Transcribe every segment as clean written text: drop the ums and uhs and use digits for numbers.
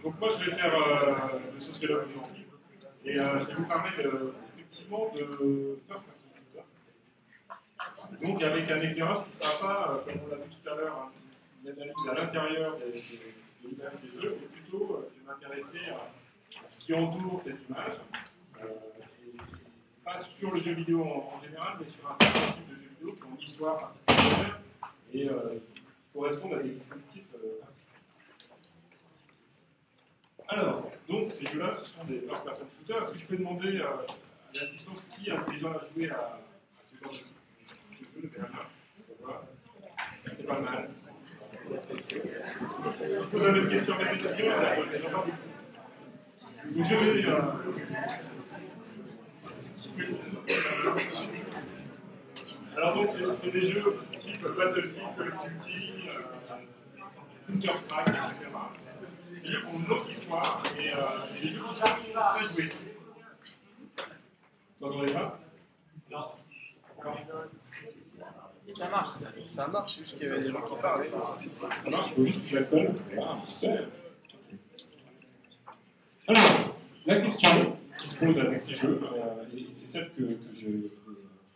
Donc moi, je vais faire le sociologue aujourd'hui, et je vais vous parler effectivement de first person shooter. Donc avec un éclairage qui ne sera pas, comme on l'a vu tout à l'heure, une analyse à l'intérieur de l'image des jeux, mais plutôt, je vais m'intéresser à ce qui entoure cette image, et pas sur le jeu vidéo en général, mais sur un certain type de jeu vidéo qui ont une histoire particulière et qui correspondent à des dispositifs particuliers. Alors, donc ces jeux-là, ce sont des first-person shooters. Est-ce que je peux demander à l'assistance qui a déjà joué à ce genre de jeu de Bernard? C'est pas mal. Je pose la même question à mes étudiants. Je vais. Alors, donc, c'est des jeux type Battlefield, Call of Duty, Counter-Strike, etc. Des jeux qui ont une longue histoire et des jeux qui sont très joués. Vous n'entendez pas? Non. Ça marche. Ça marche, c'est juste qu'il y avait des gens qui parlaient. Ça marche, il faut juste que je la colle. Ah, super. Alors, la question qui se pose avec ces jeux, et c'est celle que je vais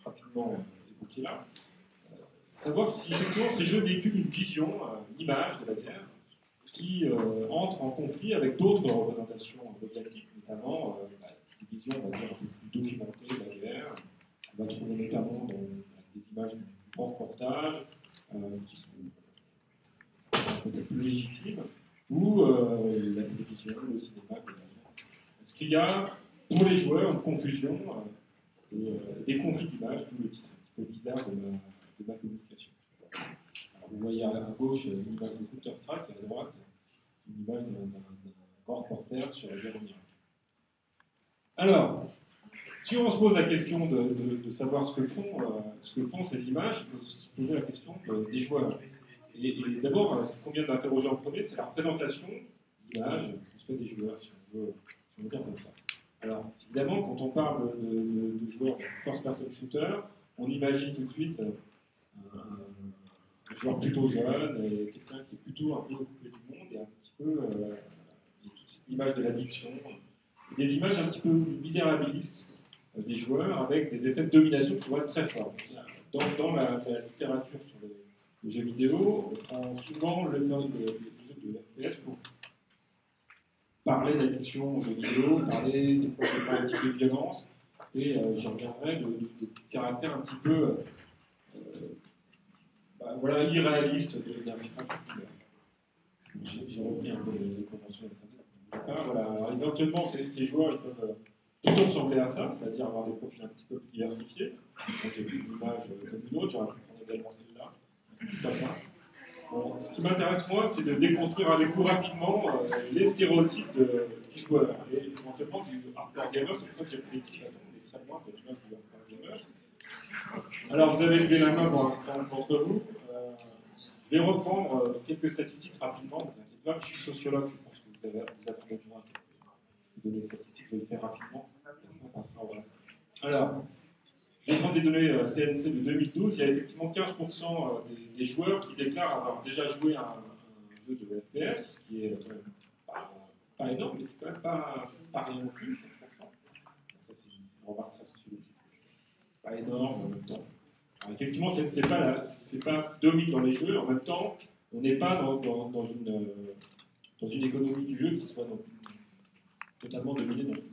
rapidement évoquer là, savoir si effectivement ces jeux véhiculent une vision, une image de la guerre, qui entre en conflit avec d'autres représentations médiatiques, notamment des visions, on va dire, un peu plus documentées de la guerre. On va trouver notamment dans des images du grand reportage, qui sont peut-être plus légitimes, ou la télévision, le cinéma, etc. Est-ce qu'il y a, pour les joueurs, une confusion et des conflits d'images, d'où le titre un petit peu bizarre de ma communication. Alors, vous voyez à gauche une image de Counter-Strike, et à droite une image d'un grand reporter sur la guerre en Irak. Alors, si on se pose la question de savoir ce que font ces images, il faut se poser la question des joueurs. Et d'abord, ce qu'on vient d'interroger en premier, c'est la représentation d'images qu'on se fait des joueurs, si on veut dire comme ça. Alors, évidemment, quand on parle de joueurs de first-person shooter, on imagine tout de suite un joueur plutôt jeune, et quelqu'un qui est plutôt un peu occupé du monde, et un petit peu l'image de l'addiction, des images un petit peu misérabilistes des joueurs avec des effets de domination qui vont être très forts. Dans la littérature sur les jeux vidéo, on prend souvent le jeu de FPS pour parler d'addiction aux jeux vidéo, parler des problématiques de violence, et j'y reviendrai de caractère un petit peu irréaliste de l'institution. J'ai repris un peu les conventions d'internet. Voilà. Alors, éventuellement, ces joueurs ils peuvent plutôt ressembler à ça, c'est-à-dire avoir des profils un petit peu plus diversifiés. J'ai vu une image comme une autre, j'aurais pu prendre également celle-là. Pas ça. Bon, ce qui m'intéresse, moi, c'est de déconstruire avec vous rapidement les stéréotypes du joueur. Et éventuellement, du hardcore gamer, c'est pour ça que j'ai pris les t-shirts, on est très loin de l'image du hardcore gamer. Alors, vous avez levé la main pour un certain nombre d'entre vous. Je vais reprendre quelques statistiques rapidement. Ne vous inquiétez pas, je suis sociologue, je pense que vous attendez de moi de donner des statistiques, je vais le faire rapidement. Alors, je vais prendre des données CNC de 2012. Il y a effectivement 15% des joueurs qui déclarent avoir déjà joué à un jeu de FPS, qui est quand même pas énorme, mais c'est quand même pas rien non plus, 15%. Ça, c'est une remarque très sociologique. Pas énorme en même temps. Alors, effectivement, c'est pas ce qui domine dans les jeux. En même temps, on n'est pas dans une économie du jeu qui soit totalement dominée dans le jeu.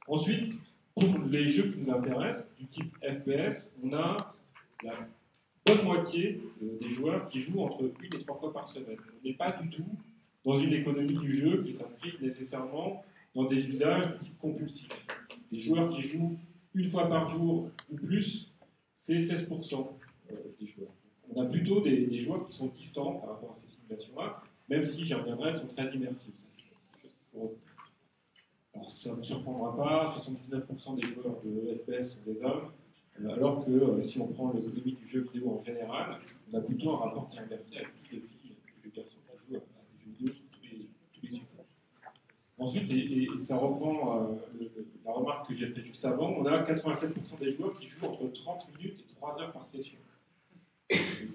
Ensuite, pour les jeux qui nous intéressent, du type FPS, on a la bonne moitié des joueurs qui jouent entre 1 et 3 fois par semaine. On n'est pas du tout dans une économie du jeu qui s'inscrit nécessairement dans des usages de type compulsif. Les joueurs qui jouent 1 fois par jour ou plus, c'est 16% des joueurs. On a plutôt des joueurs qui sont distants par rapport à ces simulations-là, même si, j'y reviendrai, elles sont très immersives. Ça, c'est quelque chose qu'il faut. Alors, ça ne vous surprendra pas, 79% des joueurs de FPS sont des hommes, alors que si on prend l'économie du jeu vidéo en général, on a plutôt un rapport qui est inversé avec toutes les filles et les garçons qui jouent à des jeux vidéo sur tous les supports. Ensuite, et ça reprend la remarque que j'ai faite juste avant, on a 87% des joueurs qui jouent entre 30 minutes et 3 heures par session.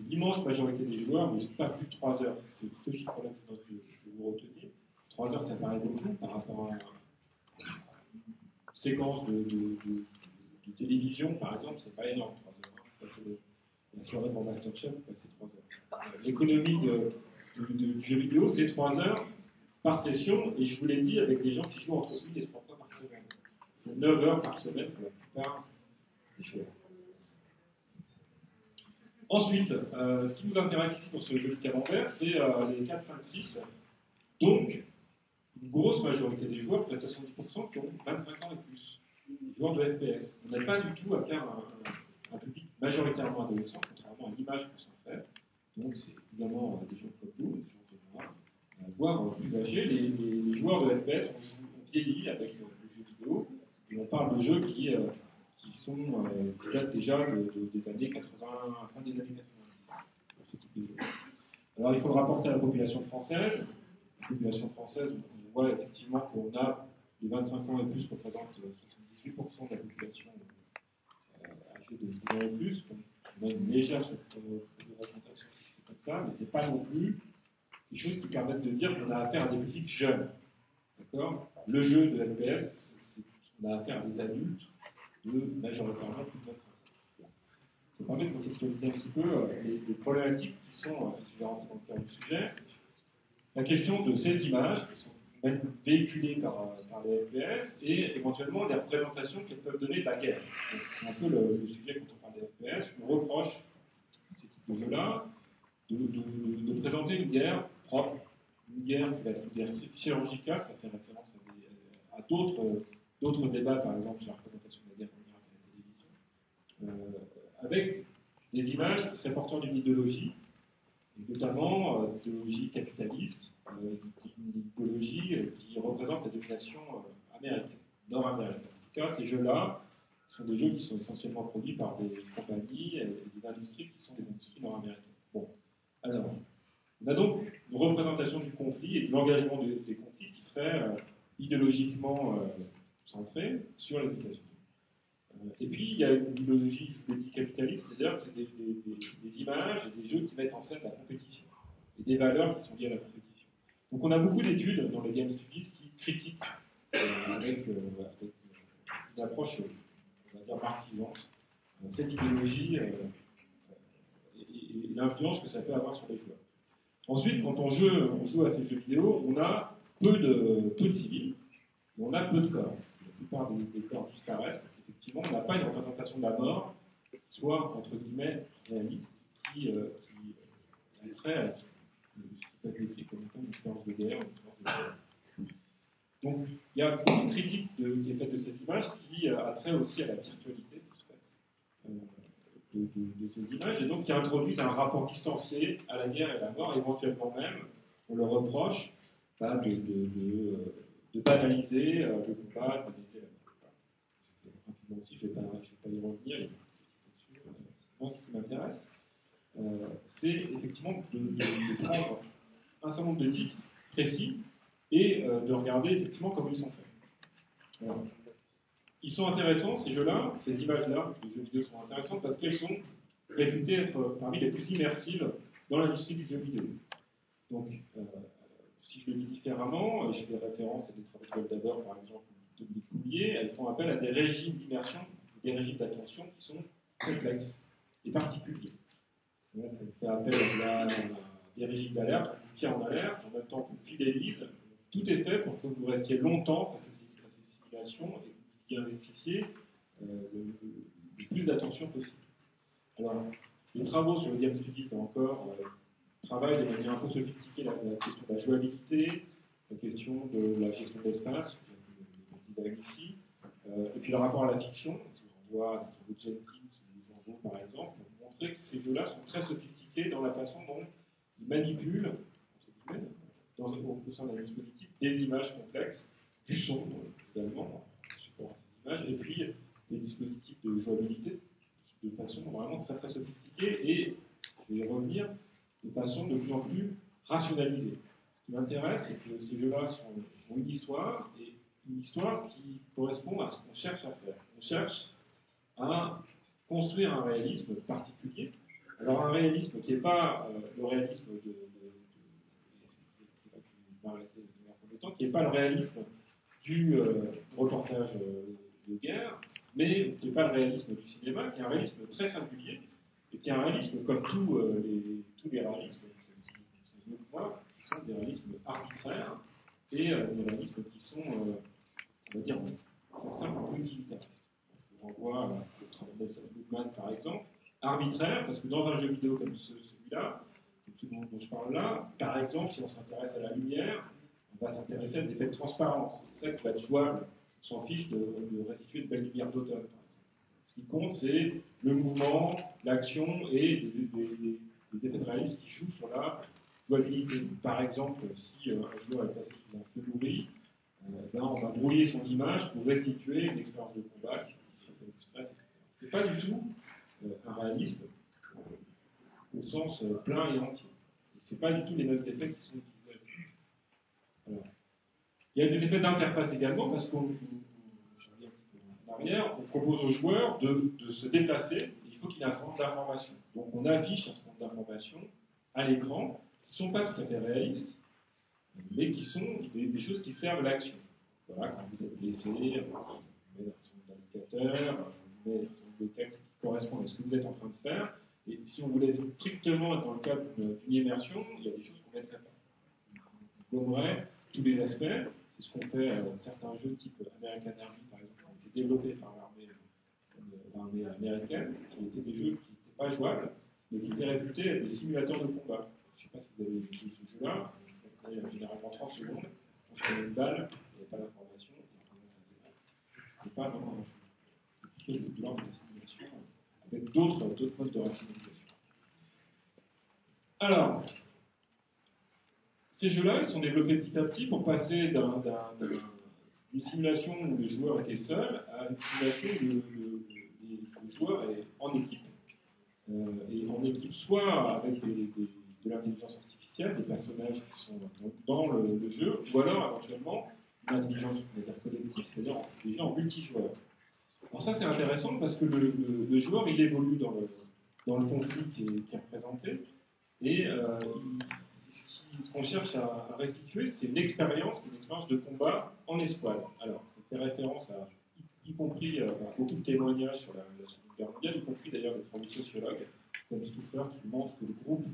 L'immense majorité des joueurs ne jouent pas plus de 3 heures. C'est ce chiffre-là que je veux que vous reteniez. 3 heures, ça paraît beaucoup par rapport à une séquence de télévision, par exemple, c'est pas énorme, 3 heures. Passer la soirée pour Masterchef, passer 3 heures. L'économie du jeu vidéo, c'est 3 heures par session, et je vous l'ai dit, avec des gens qui jouent entre 1 et 3 fois par semaine. C'est 9 heures par semaine pour la plupart des joueurs. Ensuite, ce qui nous intéresse ici pour ce jeu de camembert, c'est les 4, 5, 6. Donc, une grosse majorité des joueurs, près de 70%, qui ont 25 ans et plus. Les joueurs de FPS. On n'a pas du tout affaire à un public majoritairement adolescent, contrairement à l'image qu'on s'en fait. Donc, c'est évidemment des gens comme vous, des gens comme moi, voire plus âgés. Les joueurs de FPS ont vieilli avec le jeu vidéo, et on parle de jeux qui datent déjà des années 80, fin des années 90, pour ce type de jeu. Alors, il faut le rapporter à la population française. La population française, on voit effectivement qu'on a les 25 ans et plus représentent 78% de la population âgée de 10 ans et plus. Donc, on a une légère représentation comme ça, mais ce n'est pas non plus des choses qui permettent de dire qu'on a affaire à des publics jeunes. D'accord ? Le jeu de FPS, on a affaire à des adultes de majoritairement plus de 25 ans. Ça permet de contextualiser un petit peu les problématiques qui sont, je vais rentrer dans le cœur du sujet, la question de ces images qui sont même véhiculées par les FPS et éventuellement les représentations qu'elles peuvent donner de la guerre. Donc, c'est un peu le sujet quand on parle des FPS. On reproche à ces types de jeux-là de présenter une guerre propre, une guerre qui va être une guerre chirurgicale, ça fait référence à d'autres débats, par exemple sur la représentation de la guerre en Irak à la télévision, avec des images qui seraient porteurs d'une idéologie, notamment une idéologie capitaliste, une idéologie qui représente la domination américaine, nord-américaine. En tout cas, ces jeux-là sont des jeux qui sont essentiellement produits par des compagnies et des industries qui sont des industries nord-américaines. Bon, alors, on a donc une représentation du conflit et de l'engagement des conflits qui serait idéologiquement centrée sur les États-Unis. Et puis, il y a une idéologie, je vous l'ai dit, capitaliste, c'est-à-dire c'est des images et des jeux qui mettent en scène la compétition et des valeurs qui sont liées à la compétition. Donc, on a beaucoup d'études dans les Game Studies qui critiquent avec une approche, on va dire, marxisante, cette idéologie et l'influence que ça peut avoir sur les joueurs. Ensuite, quand on joue à ces jeux vidéo, on a peu de civils, mais on a peu de corps. La plupart des corps disparaissent. Effectivement, on n'a pas une représentation de la mort qui soit, entre guillemets, réaliste, qui est à ce qui peut être décrit comme étant une expérience de guerre, une expérience de guerre. Donc, il y a beaucoup de critiques qui est faite de cette image qui a trait aussi à la virtualité de ces images, et donc qui introduisent un rapport distancié à la guerre et à la mort, éventuellement même, on leur reproche de banaliser le combat, de banaliser la mort. Rapidement aussi, je ne vais pas y revenir, moi, ce qui m'intéresse, c'est effectivement de prendre un certain nombre de titres précis et de regarder effectivement comment ils sont faits. Alors, ils sont intéressants, ces jeux-là, ces images-là, les jeux vidéo sont intéressantes parce qu'elles sont réputées être parmi les plus immersives dans l'industrie du jeu vidéo. Donc, si je le dis différemment, je fais référence à des travaux de Goldhaber, par exemple, ou de Dominique Coulier, elles font appel à des régimes d'immersion, des régimes d'attention qui sont complexes et particuliers. Donc, on fait appel à des régimes d'alerte, on vous tient en alerte, en même temps on vous fidélise. Tout est fait pour que vous restiez longtemps face à ces simulations et que vous y investissiez le plus d'attention possible. Alors, les travaux sur le Game Studies, là encore, travaillent de manière un peu sophistiquée la question de la jouabilité, la question de la gestion de l'espace, je le disais ici, et puis le rapport à la fiction. Je renvoie à des travaux de Jenkins ou des Angeaux, par exemple, pour montrer que ces jeux-là sont très sophistiqués dans la façon dont ils manipulent, au sein d'un dispositif, des images complexes, du son, également, en support à ces images, et puis des dispositifs de jouabilité, de façon vraiment très très sophistiquée, et je vais y revenir, de façon de plus en plus rationalisée. Ce qui m'intéresse, c'est que ces jeux-là ont une histoire, et une histoire qui correspond à ce qu'on cherche à faire. On cherche à construire un réalisme particulier. Alors un réalisme qui n'est pas le réalisme c'est là que je vais m'arrêter de manière temps, qui n'est pas le réalisme du reportage de guerre, mais qui n'est pas le réalisme du cinéma, qui est un réalisme très singulier, et qui est un réalisme comme tous les réalismes, vous savez moi, qui sont des réalismes arbitraires, et des réalismes qui sont, on va dire, en simple, utilitaristes. Je renvoie au travail de Nelson Goodman, par exemple, arbitraire, parce que dans un jeu vidéo comme celui-là, tout le monde dont je parle là, par exemple, si on s'intéresse à la lumière, on va s'intéresser à des effets de transparence. C'est ça qui va être jouable. On s'en fiche de restituer de belles lumières d'automne. Ce qui compte, c'est le mouvement, l'action et des effets de réalisme qui jouent sur la jouabilité. Par exemple, si un joueur est passé sous un feu nourri, là, on va brouiller son image pour restituer une expérience de combat qui serait celle du stress, etc. Ce n'est pas du tout un réalisme au sens plein et entier. Ce n'est pas du tout les mêmes effets qui sont utilisés. Alors, il y a des effets d'interface également, parce qu'on reviens en arrière, on propose aux joueurs de se déplacer, et il faut qu'il y ait un certain nombre d'informations. Donc on affiche un certain nombre d'informations à l'écran, qui ne sont pas tout à fait réalistes, mais qui sont des choses qui servent l'action. Voilà, quand vous êtes blessé, on met un certain nombre d'indicateurs, on met un certain nombre de textes qui correspondent à ce que vous êtes en train de faire. Et si on voulait strictement être dans le cadre d'une immersion, il y a des choses qu'on ne mettrait pas. On gommerait tous les aspects. C'est ce qu'ont fait certains jeux type American Army, par exemple, qui ont été développés par l'armée américaine, qui étaient des jeux qui n'étaient pas jouables, mais qui étaient réputés être des simulateurs de combat. Je ne sais pas si vous avez vu ce jeu-là. On a généralement 30 secondes. On se met une balle, il n'y a pas d'information, ce n'est pas vraiment un jeu. C'est plutôt de l'ordre de la simulation, avec d'autres modes de rationalisation. Alors, ces jeux-là, ils sont développés petit à petit pour passer d'une simulation où le joueur était seul à une simulation où le joueur est en équipe. Et en équipe, soit avec de l'intelligence artificielle, des personnages qui sont dans le jeu, ou alors éventuellement une intelligence collective, c'est-à-dire des gens en multijoueur. Alors ça, c'est intéressant parce que le joueur, il évolue dans le conflit qui est représenté, et ce qu'on cherche à restituer, c'est une expérience de combat en escouade. Alors, ça fait référence à, y compris à beaucoup de témoignages sur la Seconde Guerre mondiale, y compris d'ailleurs des travaux de sociologues, comme Stouffer, qui montrent que le groupe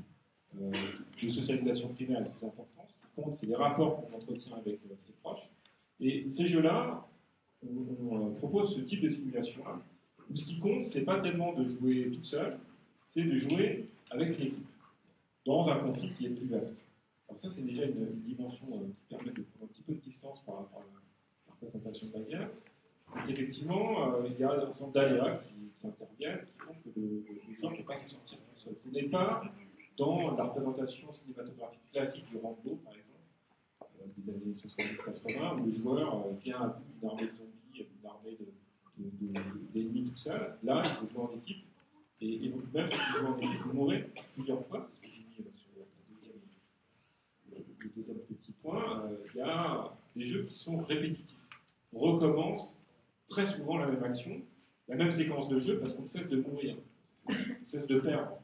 de socialisation primaire est le plus important. Ce qui compte, c'est les rapports qu'on entretient avec ses proches. Et ces jeux-là, on propose ce type de simulation-là, où ce qui compte, c'est pas tellement de jouer tout seul, c'est de jouer avec une équipe, dans un conflit qui est plus vaste. Alors ça, c'est déjà une dimension qui permet de prendre un petit peu de distance par rapport à la représentation de la guerre. Effectivement, il y a un certain nombre d'aléas qui interviennent, qui font que le joueur ne peut pas s'en sortir tout seul. Vous n'êtes pas dans la représentation cinématographique classique du Rambo, par exemple, des années 70-80, où le joueur vient à bout d'une armée de zombies, d'une armée d'ennemis tout seul. Là, il faut jouer en équipe, et même si vous jouez en équipe, vous mourrez plusieurs fois, c'est ce que j'ai mis sur le deuxième petit point. Il y a des jeux qui sont répétitifs. On recommence très souvent la même action, la même séquence de jeu, parce qu'on ne cesse de mourir, on cesse de perdre. En fait.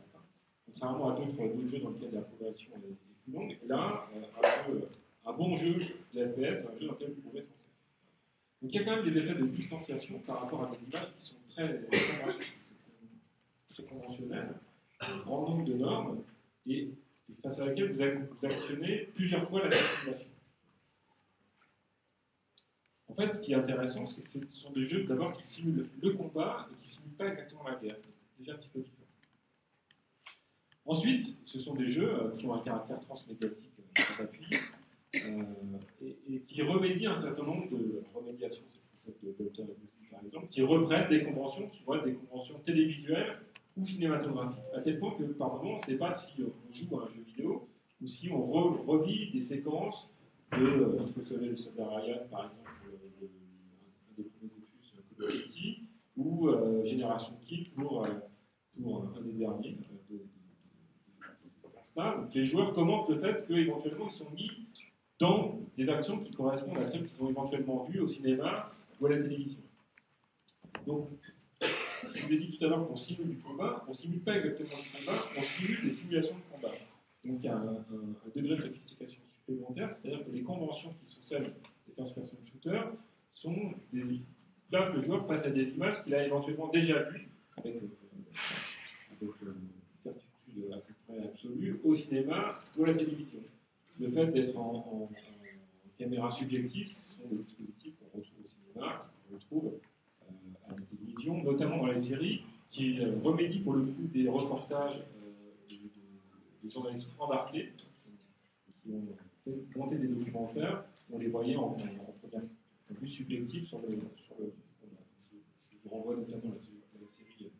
Contrairement à d'autres jeux dans lesquels la progression est plus longue, là, un bon jeu de FPS, c'est un jeu dans lequel vous progressez sans cesse. Donc il y a quand même des effets de distanciation par rapport à des images qui sont très conventionnelles, un grand nombre de normes, et face à laquelle vous actionnez plusieurs fois la même simulation. En fait, ce qui est intéressant, c'est que ce sont des jeux d'abord qui simulent le combat et qui ne simulent pas exactement la guerre. C'est déjà un petit peu différent. Ensuite, ce sont des jeux qui ont un caractère transmédiatique sans appui et qui remédient un certain nombre de remédiations, c'est le concept de l'auteur par exemple, qui reprennent des conventions qui vont être des conventions télévisuelles ou cinématographiques. À tel point que par moment, on ne sait pas si on joue à un jeu vidéo ou si on revit des séquences de Il faut sauver le soldat Ryan, par exemple, un des premiers opus Call of Duty, ou Génération Kill pour un des derniers de ces séquences-là. Donc les joueurs commentent le fait qu'éventuellement ils sont mis dans des actions qui correspondent à celles qu'ils ont éventuellement vues au cinéma ou à la télévision. Donc, je vous ai dit tout à l'heure qu'on simule du combat, on ne simule pas exactement du combat, on simule des simulations de combat. Donc il y a un degré de sophistication supplémentaire, c'est-à-dire que les conventions qui sont celles des first-person shooters sont des placent le joueur face à des images qu'il a éventuellement déjà vues avec une certitude à peu près absolue au cinéma ou à la télévision. Le fait d'être en caméra subjective, ce sont des dispositifs qu'on retrouve au cinéma, qu'on retrouve à la télévision, notamment dans les séries, qui remédient pour le coup des reportages de journalistes embarqués qui ont monté des documentaires, on les voyait en vue subjective sur le. Je vous renvoie notamment à la série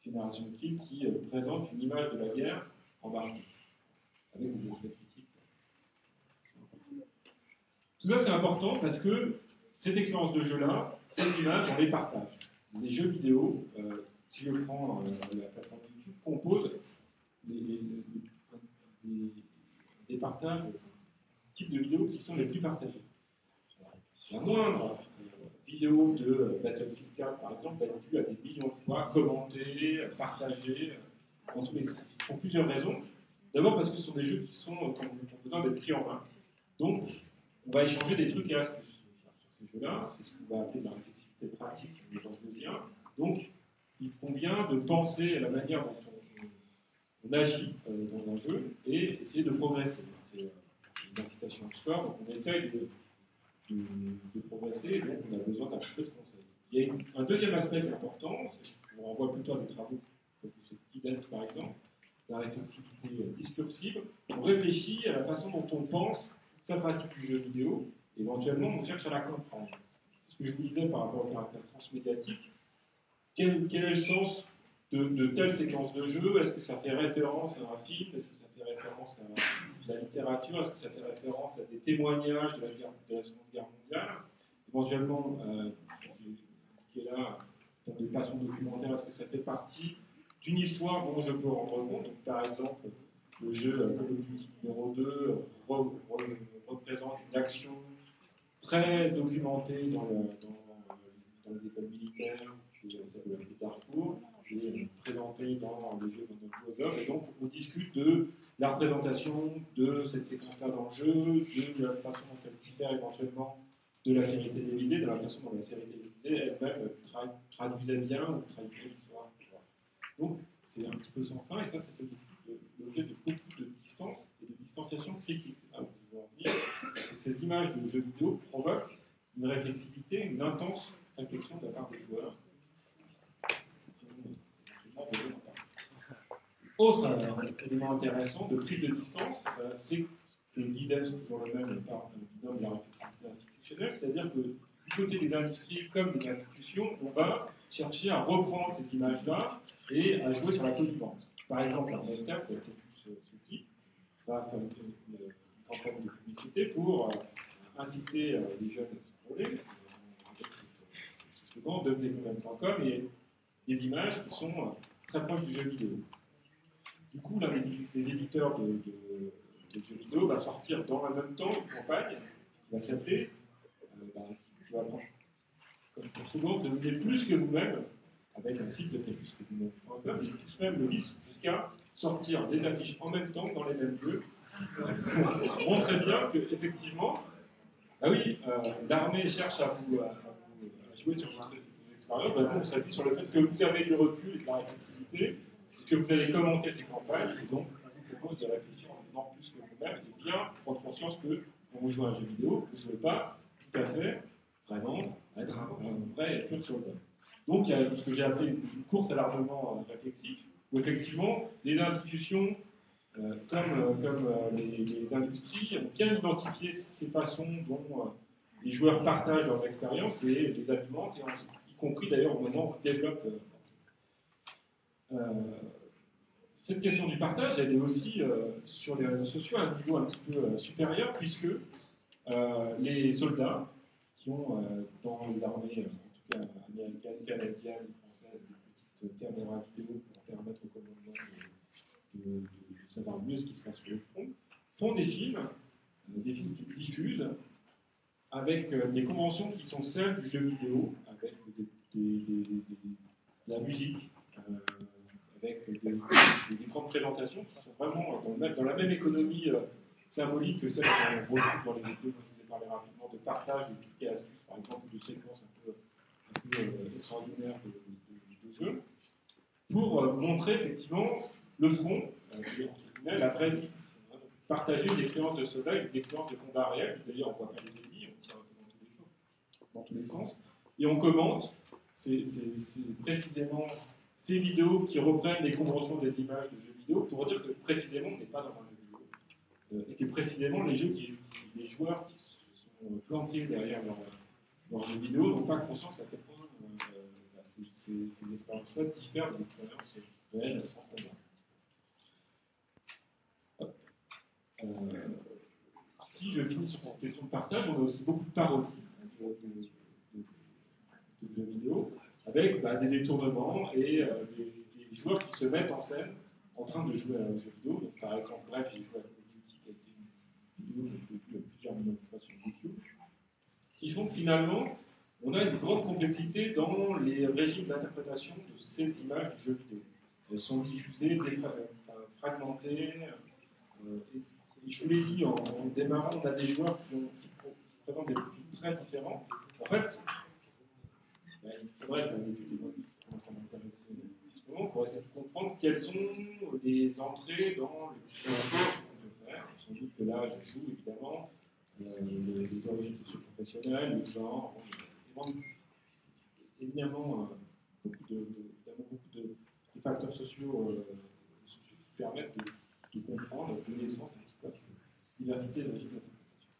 Génération Kill qui présente une image de la guerre embarquée, avec des aspects critiques. Tout ça c'est important parce que cette expérience de jeu-là, ces images, on les partage. Les jeux vidéo, si je prends la plateforme YouTube, composent des partages, types de vidéos qui sont les plus partagés. La moindre vidéo de Battlefield 4, par exemple, va être vue à des millions de fois, commentée, partagée, dans tous les sens. Pour plusieurs raisons. D'abord parce que ce sont des jeux qui ont besoin d'être pris en main. Donc, on va échanger des trucs et astuces sur ces jeux-là. C'est ce qu'on va appeler de la réflexivité pratique, si vous voulez, dans le lien. Donc, il convient de penser à la manière dont on agit dans un jeu et essayer de progresser. C'est une incitation au score, donc on essaye de progresser et donc on a besoin d'un peu de conseils. Il y a un deuxième aspect qui est important, on renvoie plutôt à des travaux comme ce petit dance par exemple, la réflexivité discursive. On réfléchit à la façon dont on pense sa pratique du jeu vidéo, et éventuellement on cherche à la comprendre. C'est ce que je vous disais par rapport au caractère transmédiatique. Quel est le sens de telle séquence de jeu? Est-ce que ça fait référence à un film? Est-ce que ça fait référence à la littérature? Est-ce que ça fait référence à des témoignages de la Seconde Guerre mondiale? Éventuellement, qui est là, en termes de façon documentaire, est-ce que ça fait partie d'une histoire dont je peux rendre compte? Donc, par exemple, le jeu Call of Duty numéro 2 représente une action très documentée dans les écoles militaires, qui s'appelle Darfour, qui est présentée dans le jeu Modern. Et donc, on discute de la représentation de cette séquence-là dans le jeu, de la façon dont elle diffère éventuellement de la série télévisée, de la façon dont la série télévisée elle-même traduisait bien ou trahissait l'histoire. Donc, c'est un petit peu sans fin, et ça fait l'objet de beaucoup de distance et de distanciation critique. C'est là où je veux en venir, c'est que ces images de jeux vidéo provoquent une réflexivité, une intense réflexion de la part des joueurs. Autre élément intéressant de prise de distance, c'est que l'idée, c'est toujours le même par le binôme de la réflexivité institutionnelle, c'est-à-dire que du côté des industries comme des institutions, on va chercher à reprendre ces images-là et à jouer sur la connivence. Par exemple, un Medcap, qui a été ce type, va faire une campagne de publicité pour inciter les jeunes à se scroller. Souvent, devenez-vous-même.com et des images qui sont très proches du jeu vidéo. Du coup, l'un des éditeurs de jeux vidéo va sortir dans le même temps une campagne qui va s'appeler, qui va prendre comme pour souvent, devenez plus que vous-même, avec un site de plus que vous-même.com, et tous même le lisent jusqu'à sortir des affiches en même temps dans les mêmes jeux. On montre bien qu'effectivement, ah oui, l'armée cherche à jouer sur votre expérience, on s'appuie sur le fait que vous avez du recul et de la réflexivité, que vous allez commenter ces campagnes, et donc vous propose de réfléchir en plus que vous-même, et bien prendre conscience que quand vous jouez à un jeu vidéo, vous ne jouez pas tout à fait, vraiment, à être un vrai et pur soldat. Donc il y a ce que j'ai appelé une course à l'armement réflexif, où effectivement les institutions, comme les industries, ont bien identifié ces façons dont les joueurs partagent leurs expériences et les alimentent, y compris d'ailleurs maintenant développent. Cette question du partage, elle est aussi sur les réseaux sociaux à un niveau un petit peu supérieur, puisque les soldats qui ont dans les armées, en tout cas américaines, canadiennes, françaises, des petites caméras vidéo pour permettre au commandement de savoir mieux ce qui se passe sur le front, font des films qu'ils diffusent avec des conventions qui sont celles du jeu vidéo, avec de la musique, avec des grandes présentations qui sont vraiment dans la même économie symboliques que celles qu'on retrouve dans les vidéos dont je vous ai parlé rapidement, de partage de trucs et astuces, par exemple, de séquences un peu extraordinaires de jeux, pour montrer effectivement le front, la vraie vie. Partager une expérience de soldat, une expérience de combat réel. D'ailleurs, on ne voit pas les ennemis, on tire dans tous les sens. Et on commente, c'est précisément ces vidéos qui reprennent les conventions des images de jeux vidéo pour dire que précisément on n'est pas dans un jeu vidéo. Et que précisément les joueurs qui sont planqués derrière leurs jeux vidéo n'ont pas conscience à quel point ces expériences-là diffèrent des expériences réelles en combat. Si je finis sur cette question de partage, on a aussi beaucoup de parodies de jeux vidéo, avec des détournements et des joueurs qui se mettent en scène en train de jouer à un jeu vidéo. Donc, par exemple, bref, j'ai joué à Call of Duty qui a été une vidéo que j'ai vue plusieurs millions de fois sur YouTube, qui font que finalement, on a une grande complexité dans les régimes d'interprétation de ces images de jeux vidéo. Elles sont diffusées, fragmentées, et je vous l'ai dit en démarrant, on a des joueurs qui présentent des profils très différents. En fait, il faudrait faire une étude, et moi, ça m'intéresse justement, pour essayer de comprendre quelles sont les entrées dans les différents jeux qu'on peut faire. Sans doute que là, je joue évidemment les origines socio-professionnelles, le genre, évidemment beaucoup de facteurs sociaux qui permettent de comprendre, de donner sens à cette diversité de régimes d'interprétation.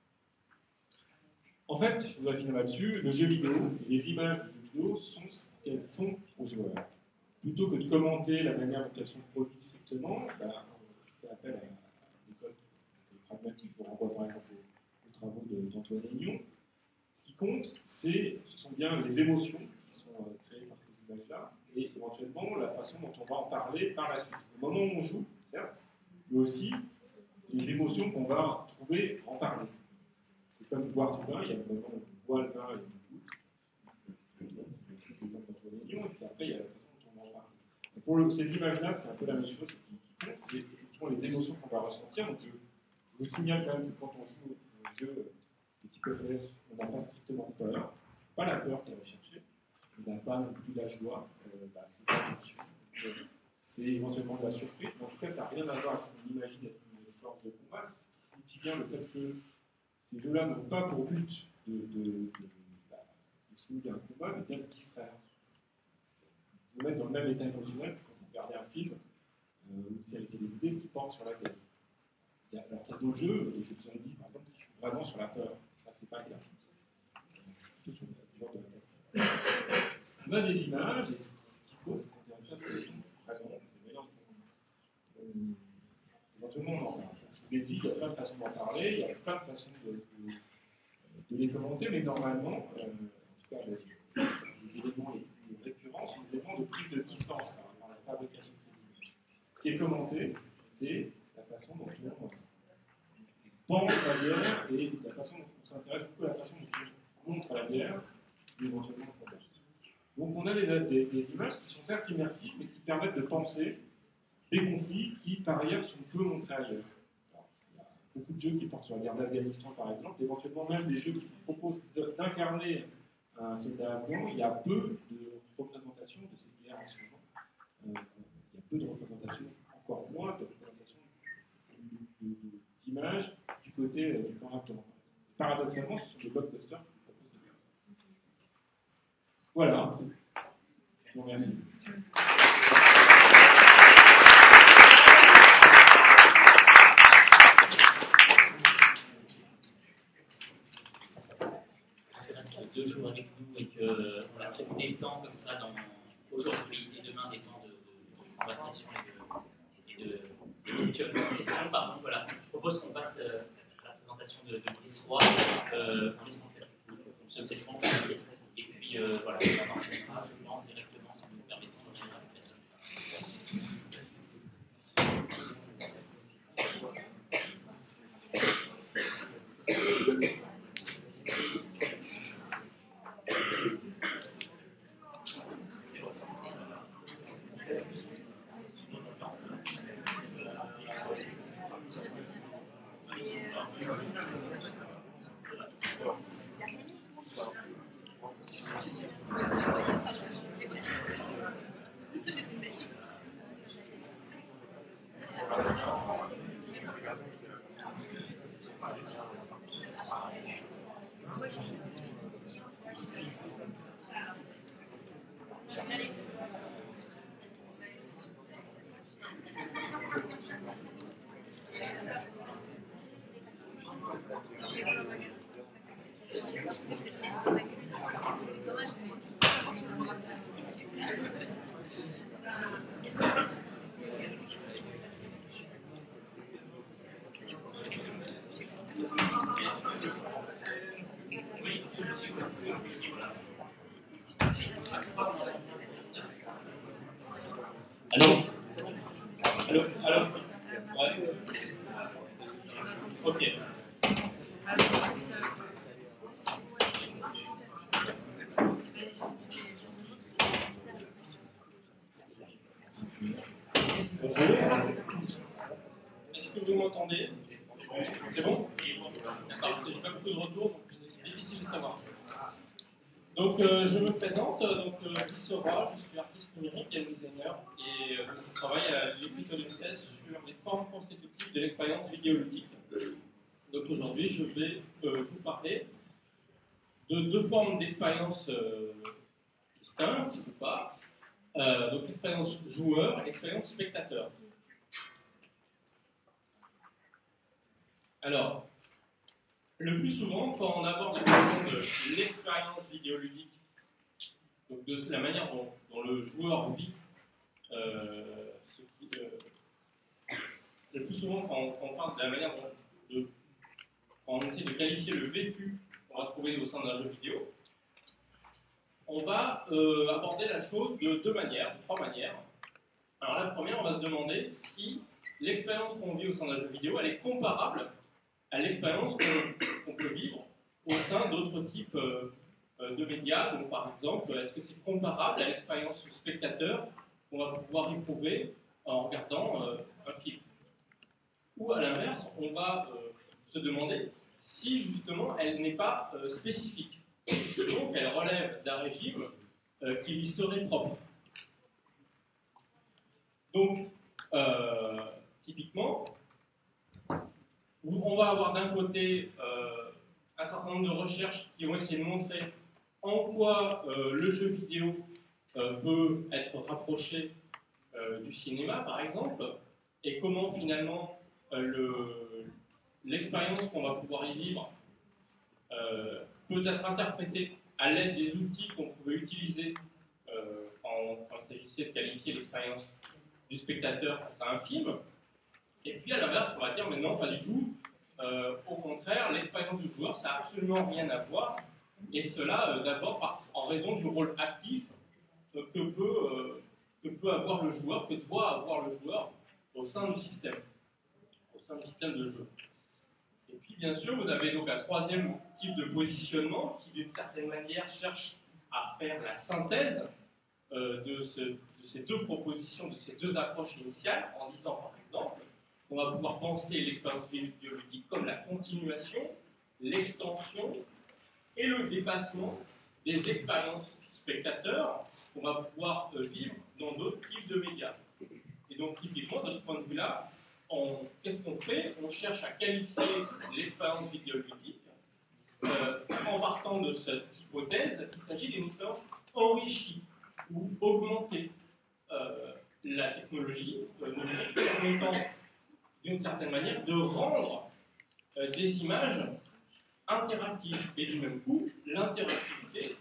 En fait, je voudrais finir là-dessus, le jeu vidéo et les images du jeu vidéo sont ce qu'elles font aux joueurs. Plutôt que de commenter la manière dont elles sont produites strictement, je fais appel à l'école pragmatique, je vous renvoie par exemple aux travaux d'Antoine Aignon. Ce qui compte, ce sont bien les émotions qui sont créées par ces images-là, et éventuellement la façon dont on va en parler par la suite. Au moment où on joue, certes, mais aussi les émotions qu'on va trouver en parler. C'est comme boire du vin, il y a le moment où on boit le vin et on goûte. C'est l'exemple d'Antoine Aignon, et puis après il y a la façon dont on va en parler. Et pour ces images-là, c'est un peu la même chose qui compte, c'est effectivement les émotions qu'on va ressentir. Donc je vous signale quand même que quand on joue au jeu de type FPS, on n'a pas strictement peur, pas la peur qu'elle va chercher, on n'a pas non plus la joie, c'est l'attention, c'est éventuellement de la surprise, mais en tout cas ça n'a rien à voir avec ce qu'on imagine être une expérience de combat, ce qui signifie bien le fait que ces jeux-là n'ont pas pour but de simuler un combat, mais bien de distraire. Vous mettre dans le même état émotionnel que quand vous regardez un film ou une série télévisée qui porte sur la guerre. Alors qu'il y a d'autres jeux, les jeux de zombies par exemple, qui jouent vraiment sur la peur. Ça, c'est pas le cas. C'est plutôt sur le genre de la peur. On a des images, et ce qu'il faut, c'est s'intéresser à ces questions présentes, des manières dont éventuellement on en parle. Je vous l'ai dit, il y a plein de façons d'en parler, il y a plein de façons de les commenter, mais normalement, en tout cas, les éléments les plus récurrents sont des éléments de prise de distance par rapport à la fabrication de ces images. Ce qui est commenté, c'est la façon dont on pense la guerre et la façon dont on s'intéresse beaucoup à la façon dont on montre la guerre et éventuellement le combat. Donc on a des images qui sont certes immersives, mais qui permettent de penser des conflits qui, par ailleurs, sont peu montrés ailleurs. Alors, il y a beaucoup de jeux qui portent sur la guerre d'Afghanistan, par exemple, éventuellement même des jeux qui proposent d'incarner un soldat afghan. Il y a peu de représentation de cette guerre en ce moment. Il y a peu de représentation, encore moins de représentation d'images du côté du camp afghan. Paradoxalement, ce sont des blockbusters qui proposent de faire ça. Voilà. Je vous remercie. De jouer avec nous et qu'on a prévu des temps comme ça aujourd'hui et demain, des temps de conversation et de questions. Pardon, voilà. Je propose qu'on passe à la présentation de Grisroy. On laisse en fait fonctionne cette France. Et puis voilà, on enchaînera, je pense, directement, si vous me permettez, on enchaînera avec la suite. Alors, ouais. Ok. Bonjour. Est-ce que vous m'entendez? C'est bon? D'accord, j'ai pas beaucoup de retours, donc c'est difficile de savoir. Donc je me présente, Guy Sora, je suis artiste numérique et designer, et je travaille à l'écriture d'une thèse sur les formes constitutives de l'expérience vidéoludique. Donc aujourd'hui, je vais vous parler de deux formes d'expérience distinctes, ou pas. Donc l'expérience joueur et l'expérience spectateur. Alors, le plus souvent, quand on aborde la question de l'expérience vidéoludique, donc de la manière dont le joueur vit, le plus souvent, quand on parle de la manière quand on essaie de qualifier le vécu qu'on va trouver au sein d'un jeu vidéo, on va aborder la chose de trois manières. Alors la première, on va se demander si l'expérience qu'on vit au sein d'un jeu vidéo, elle est comparable à l'expérience qu'on peut vivre au sein d'autres types de médias. Donc par exemple, est-ce que c'est comparable à l'expérience spectateur qu'on va pouvoir éprouver en regardant un film? Ou à l'inverse, on va se demander si justement elle n'est pas spécifique. Donc elle relève d'un régime qui lui serait propre. Donc, typiquement, on va avoir d'un côté un certain nombre de recherches qui vont essayer de montrer en quoi le jeu vidéo peut être rapproché du cinéma, par exemple, et comment finalement l'expérience qu'on va pouvoir y vivre peut être interprétée à l'aide des outils qu'on pouvait utiliser quand il s'agissait de qualifier l'expérience du spectateur face à un film. Et puis à l'inverse, on va dire mais non, pas du tout. Au contraire, l'expérience du joueur, ça n'a absolument rien à voir. Et cela d'abord en raison du rôle actif que peut avoir le joueur, que doit avoir le joueur au sein du système de jeu. Et puis bien sûr, vous avez donc un troisième type de positionnement qui d'une certaine manière cherche à faire la synthèse de ces deux propositions, de ces deux approches initiales, en disant par exemple qu'on va pouvoir penser l'expérience vidéoludique comme la continuation, l'extension et le dépassement des expériences spectateurs qu'on va pouvoir vivre dans d'autres types de médias. Et donc typiquement, de ce point de vue-là, qu'est-ce qu'on fait? On cherche à qualifier l'expérience vidéoludique en partant de cette hypothèse qu'il s'agit d'une expérience enrichie ou augmentée. La technologie numérique permettant d'une certaine manière de rendre des images interactives. Et du même coup, l'interactivité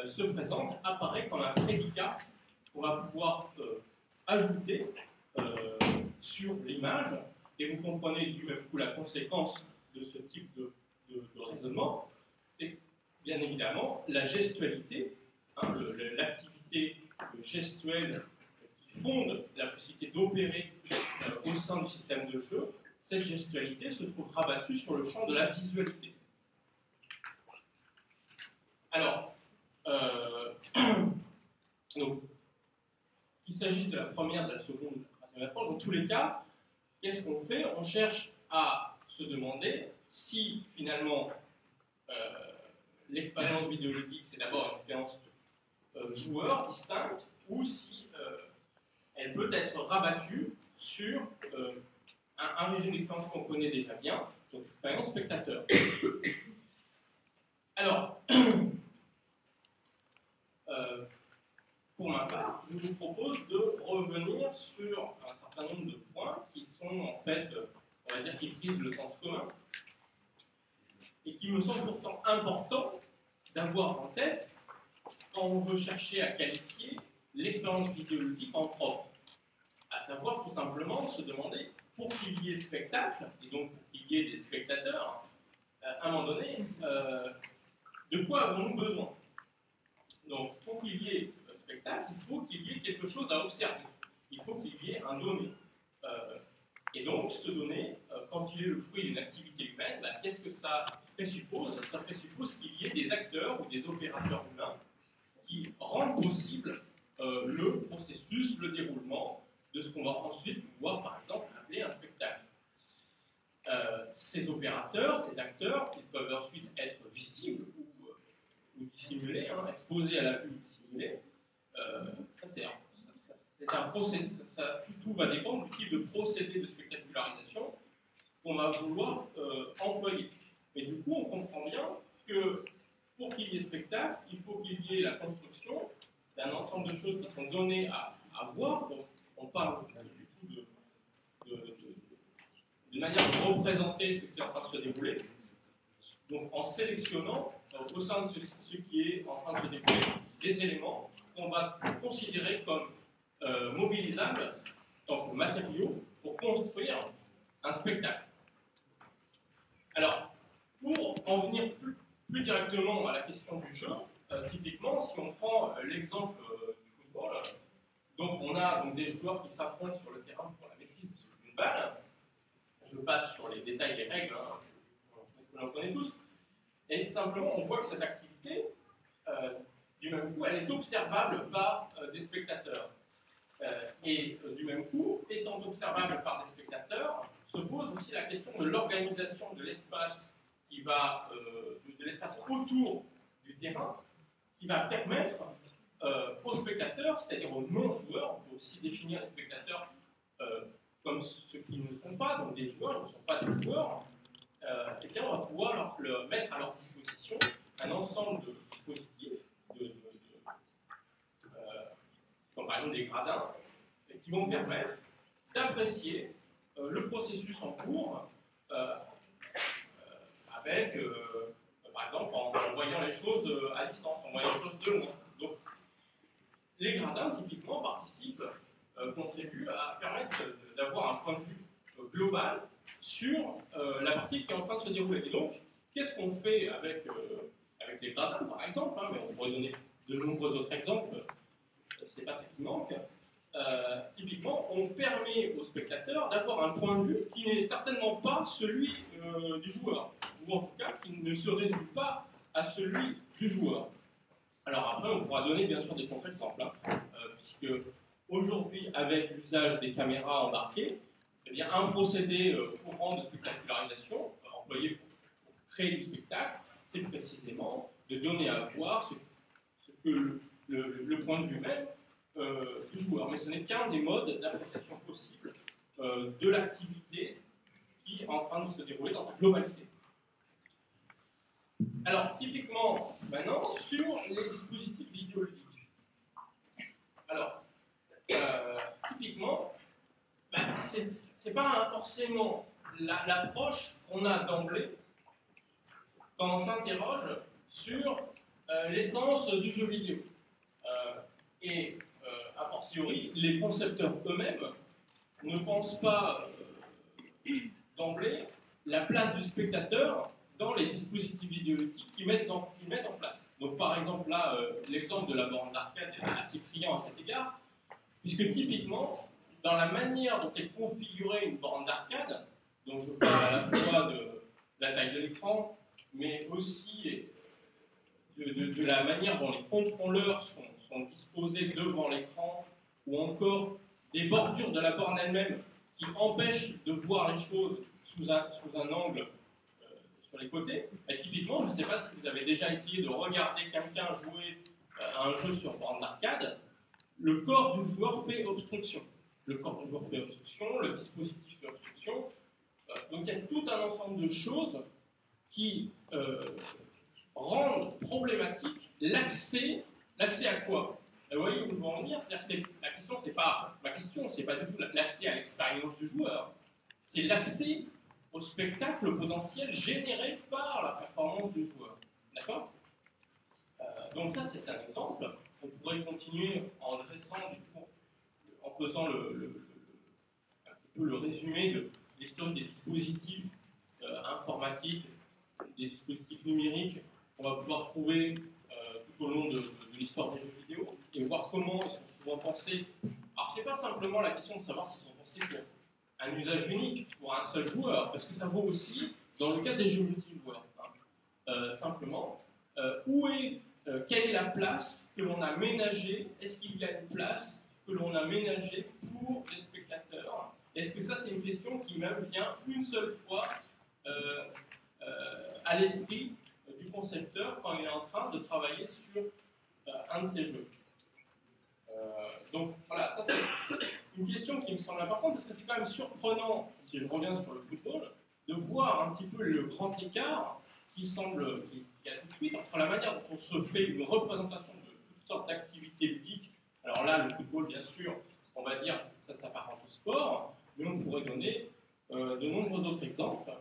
se présente, apparaît comme un prédicat qu'on va pouvoir ajouter sur l'image, et vous comprenez du même coup la conséquence de ce type de raisonnement, c'est bien évidemment la gestualité, l'activité gestuelle qui fonde la possibilité d'opérer au sein du système de jeu. Cette gestualité se trouve rabattue sur le champ de la visualité. Alors, donc, qu'il s'agisse de la première, de la seconde, de la troisième approche, dans tous les cas, qu'est-ce qu'on fait? On cherche à se demander si finalement l'expérience vidéoludique c'est d'abord une expérience joueur distincte, ou si elle peut être rabattue sur un régime d'expérience qu'on connaît déjà bien, donc l'expérience spectateur. Alors, pour ma part, je vous propose de revenir sur un certain nombre de points qui sont en fait, on va dire, qui prisent le sens commun et qui me semblent pourtant importants d'avoir en tête quand on veut chercher à qualifier l'expérience vidéoludique en propre. À savoir tout simplement se demander, pour qu'il y ait spectacle, et donc pour qu'il y ait des spectateurs, à un moment donné, de quoi avons-nous besoin? Donc, pour qu'il y ait spectacle, il faut qu'il y ait quelque chose à observer. Il faut qu'il y ait un donné. donc se donner, quand il est le fruit d'une activité humaine, qu'est-ce que ça présuppose? Ça présuppose qu'il y ait des acteurs ou des opérateurs humains qui rendent possible le processus, le déroulement de ce qu'on va ensuite pouvoir, par exemple, appeler un spectacle. Ces opérateurs, ces acteurs, ils peuvent ensuite être visibles ou dissimulés, hein, exposés à la vue ou dissimulés. C'est un procédé, tout va dépendre du type de procédé de spectacularisation qu'on va vouloir employer. Mais du coup, on comprend bien que pour qu'il y ait spectacle, il faut qu'il y ait la construction d'un ensemble de choses qui sont données à voir. Donc, on parle du coup de manière de représenter ce qui est en train de se dérouler. Donc, en sélectionnant au sein de ce qui est en train de se dérouler des éléments qu'on va considérer comme mobilisables en tant que matériaux pour construire un spectacle. Alors, pour en venir plus directement à la question du jeu, typiquement, si on prend l'exemple du football, donc on a donc, des joueurs qui s'affrontent sur le terrain pour la maîtrise d'une balle. Je passe sur les détails des règles, on en connaît tous. Et simplement, on voit que cette activité, du même coup, elle est observable par des spectateurs. Du même coup, étant observable par des spectateurs, se pose aussi la question de l'organisation de l'espace qui va, de l'espace autour du terrain, qui va permettre aux spectateurs, c'est-à-dire aux non-joueurs, on peut aussi définir les spectateurs comme ceux qui ne sont pas, donc des joueurs, ne sont pas des joueurs, et bien on va pouvoir leur mettre à leur disposition un ensemble de dispositifs, comme par exemple des gradins, qui vont permettre d'apprécier le processus en cours avec, par exemple, en voyant les choses à distance, en voyant les choses de loin. Donc, les gradins, typiquement, participent, contribuent à permettre d'avoir un point de vue global sur la partie qui est en train de se dérouler. Et donc, qu'est-ce qu'on fait avec les gradins, par exemple, hein, mais on pourrait donner de nombreux autres exemples, c'est pas ça qui manque. Typiquement, on permet aux spectateurs d'avoir un point de vue qui n'est certainement pas celui du joueur, ou en tout cas qui ne se résume pas à celui du joueur. Alors après, on pourra donner bien sûr des contre-exemples, hein, puisque aujourd'hui, avec l'usage des caméras embarquées, eh bien, un procédé courant de spectacularisation employé pour créer du spectacle, c'est précisément de donner à voir ce que le point de vue même du joueur. Mais ce n'est qu'un des modes d'appréciation possible de l'activité qui est en train de se dérouler dans sa globalité. Alors, typiquement, maintenant, sur les dispositifs vidéoludiques. Alors, typiquement, c'est pas forcément l'approche qu'on a d'emblée quand on s'interroge sur l'essence du jeu vidéo. A fortiori, les concepteurs eux-mêmes ne pensent pas d'emblée la place du spectateur dans les dispositifs vidéoludiques qu'ils mettent en place. Donc par exemple là, l'exemple de la borne d'arcade est assez criant à cet égard, puisque typiquement, dans la manière dont est configurée une borne d'arcade, donc je parle à la fois de la taille de l'écran, mais aussi de la manière dont les contrôleurs sont disposés devant l'écran, ou encore des bordures de la borne elle-même qui empêchent de voir les choses sous un angle sur les côtés. Et typiquement, je ne sais pas si vous avez déjà essayé de regarder quelqu'un jouer à un jeu sur borne d'arcade, le corps du joueur fait obstruction. Le corps du joueur fait obstruction, le dispositif fait obstruction. Donc il y a tout un ensemble de choses qui rendent problématique l'accès à quoi? Vous voyez où je veux en venir? C'est-à-dire que la question, c'est pas ma question, c'est pas du tout l'accès à l'expérience du joueur, c'est l'accès au spectacle potentiel généré par la performance du joueur. D'accord? Donc ça, c'est un exemple. On pourrait continuer en dressant, en faisant un petit peu le résumé de l'historique des dispositifs informatiques, des dispositifs numériques qu'on va pouvoir trouver tout au long de l'histoire des jeux vidéo et voir comment ils sont souvent pensés. Alors, c'est pas simplement la question de savoir s'ils sont pensés pour un usage unique pour un seul joueur, parce que ça vaut aussi dans le cas des jeux multijoueurs. Simplement, quelle est la place que l'on a ménagée? Est-ce qu'il y a une place que l'on a ménagée pour les spectateurs? Est-ce que ça, c'est une question qui même vient une seule fois à l'esprit du concepteur quand il est en train de travailler sur un de ces jeux? Donc voilà, ça c'est une question qui me semble importante parce que c'est quand même surprenant, si je reviens sur le football, de voir un petit peu le grand écart qu'il y a tout de suite entre la manière dont on se fait une représentation de toutes sortes d'activités ludiques. Alors là, le football, bien sûr, on va dire ça s'apparente au sport, mais on pourrait donner de nombreux autres exemples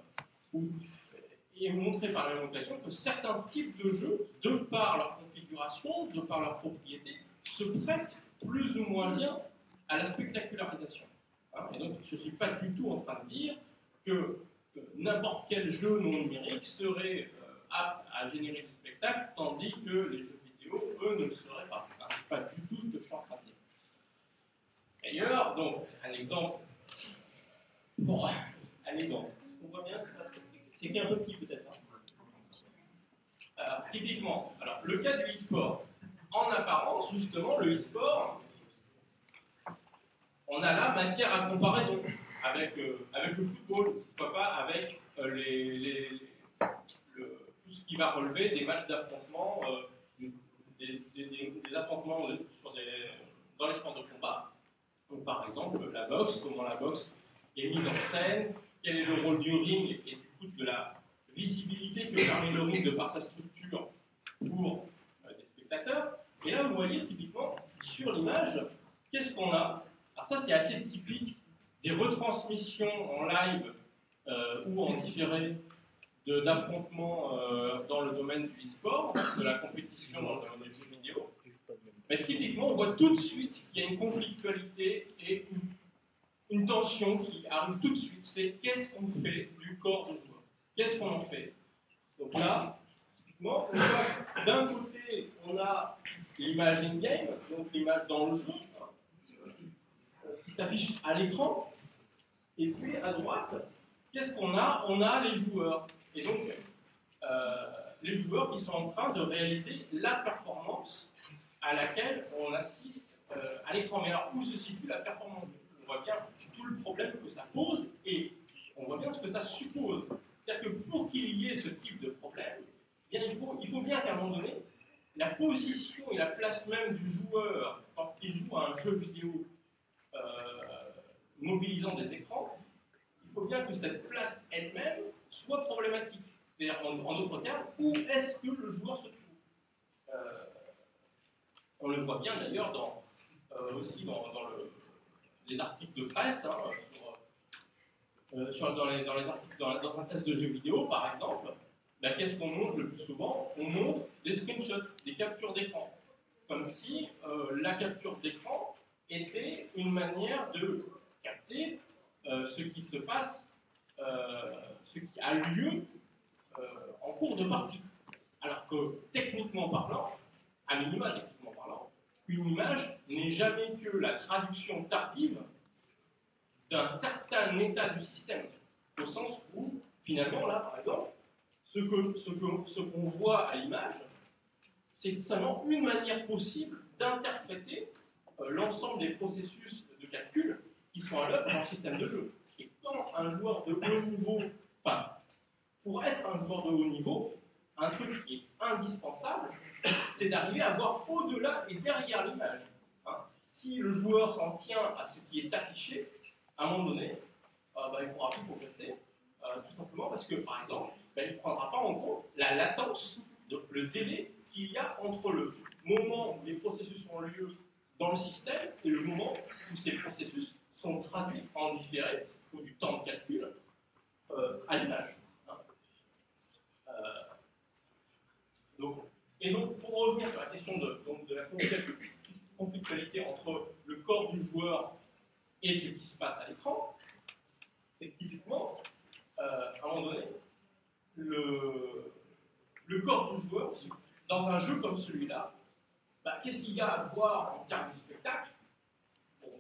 et montrer par la même occasion que certains types de jeux, de par leur configuration, de par leur propriété, se prêtent plus ou moins bien à la spectacularisation. Et donc, je ne suis pas du tout en train de dire que n'importe quel jeu non numérique serait apte à générer du spectacle, tandis que les jeux vidéo, eux, ne le seraient pas. C'est pas du tout ce que je suis en train de dire. D'ailleurs, donc, c'est un exemple. Bon, un exemple. On voit bien, c'est écrit un peu petit peut-être. Typiquement, alors, le cas du e-sport. En apparence, justement, le e-sport, on a là matière à comparaison avec le football, pourquoi pas avec tout ce qui va relever des matchs d'affrontement, des affrontements dans les sports de combat. Donc, par exemple, la boxe, comment la boxe est mise en scène, quel est le rôle du ring et du coup de la visibilité que permet le ring de par sa structure pour des spectateurs. Et là, vous voyez typiquement sur l'image, qu'est-ce qu'on a? Alors ça, c'est assez typique des retransmissions en live ou en différé d'affrontements dans le domaine du e-sport, de la compétition dans le domaine des jeux vidéo. Mais typiquement, on voit tout de suite qu'il y a une conflictualité et une tension qui arrive tout de suite. C'est qu'est-ce qu'on fait du corps de joueur? Qu'est-ce qu'on en fait? Donc là, typiquement, on voit d'un côté, on a l'image in-game, donc l'image dans le jeu, qui s'affiche à l'écran. Et puis à droite, qu'est-ce qu'on a? On a les joueurs. Et donc, les joueurs qui sont en train de réaliser la performance à laquelle on assiste à l'écran. Mais alors, où se situe la performance? On voit bien tout le problème que ça pose et on voit bien ce que ça suppose. C'est-à-dire que pour qu'il y ait ce type de problème, eh bien, il faut bien qu'à un moment donné, la position et la place même du joueur quand il joue à un jeu vidéo mobilisant des écrans, il faut bien que cette place elle-même soit problématique. C'est-à-dire, en d'autres termes, où est-ce que le joueur se trouve? On le voit bien d'ailleurs aussi dans les articles de presse, hein, dans un test de jeux vidéo, par exemple. Ben, qu'est-ce qu'on montre le plus souvent? On montre des screenshots, des captures d'écran. Comme si la capture d'écran était une manière de capter ce qui se passe, ce qui a lieu en cours de partie. Alors que, techniquement parlant, à minima techniquement parlant, une image n'est jamais que la traduction tardive d'un certain état du système. Au sens où, finalement, là, par exemple, ce qu'on voit à l'image, c'est seulement une manière possible d'interpréter l'ensemble des processus de calcul qui sont à l'œuvre dans le système de jeu. Et quand un joueur de haut niveau, enfin, pour être un joueur de haut niveau, un truc qui est indispensable, c'est d'arriver à voir au-delà et derrière l'image. Si le joueur s'en tient à ce qui est affiché, à un moment donné, il ne pourra plus progresser, tout simplement parce que, par exemple, il ne prendra pas en compte la latence, donc le délai qu'il y a entre le moment où les processus ont lieu dans le système et le moment où ces processus sont traduits en différé, ou du temps de calcul, à l'image. Donc, pour revenir sur la question de la conflictualité entre le corps du joueur et ce qui se passe à l'écran, c'est typiquement, à un moment donné, le corps du joueur, dans un jeu comme celui-là, qu'est-ce qu'il y a à voir en termes de spectacle?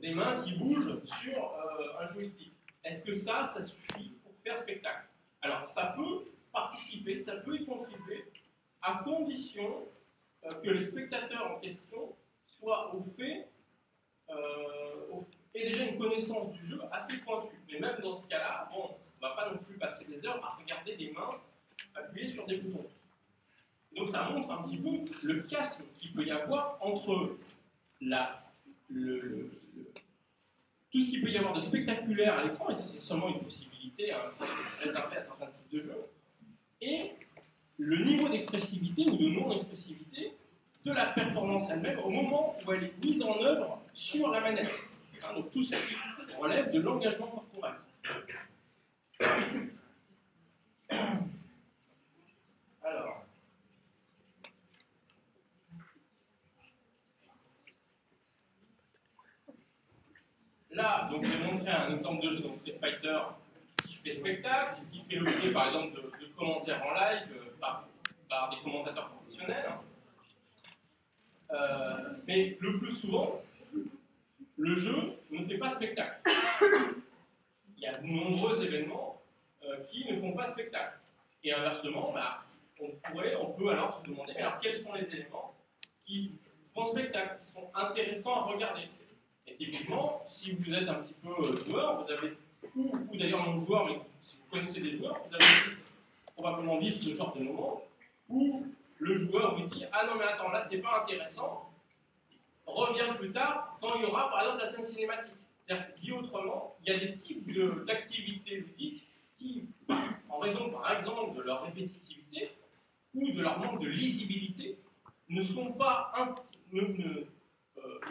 Des mains qui bougent sur un joystick. Est-ce que ça suffit pour faire spectacle? Alors, ça peut participer, ça peut y contribuer, à condition que le spectateur en question soit au fait ait déjà une connaissance du jeu assez pointue. Mais même dans ce cas-là, bon, on ne va pas non plus passer des heures à regarder des mains appuyées sur des boutons. Donc ça montre un petit peu le chiasme qu'il peut y avoir entre tout ce qu'il peut y avoir de spectaculaire à l'écran, et ça c'est seulement une possibilité réservée à certains types de jeux, et le niveau d'expressivité ou de non-expressivité de la performance elle-même au moment où elle est mise en œuvre sur la manette. Donc tout ça relève de l'engagement corporel. Alors, là, donc j'ai montré un exemple de jeu, donc Street Fighter, qui fait spectacle, qui fait l'objet par exemple de commentaires en live par des commentateurs professionnels. Mais le plus souvent, le jeu ne fait pas spectacle. Il y a de nombreux événements qui ne font pas spectacle. Et inversement, on peut alors se demander, mais alors quels sont les éléments qui font spectacle, qui sont intéressants à regarder? Et typiquement, si vous êtes un petit peu joueur, vous avez, ou d'ailleurs non joueur, mais si vous connaissez des joueurs, vous avez probablement vivre ce genre de moment où le joueur vous dit « Ah non mais attends, là c'est pas intéressant, reviens plus tard quand il y aura par exemple la scène cinématique. » C'est-à-dire que dit autrement, il y a des types d'activités ludiques qui, en raison par exemple de leur répétitivité ou de leur manque de lisibilité, ne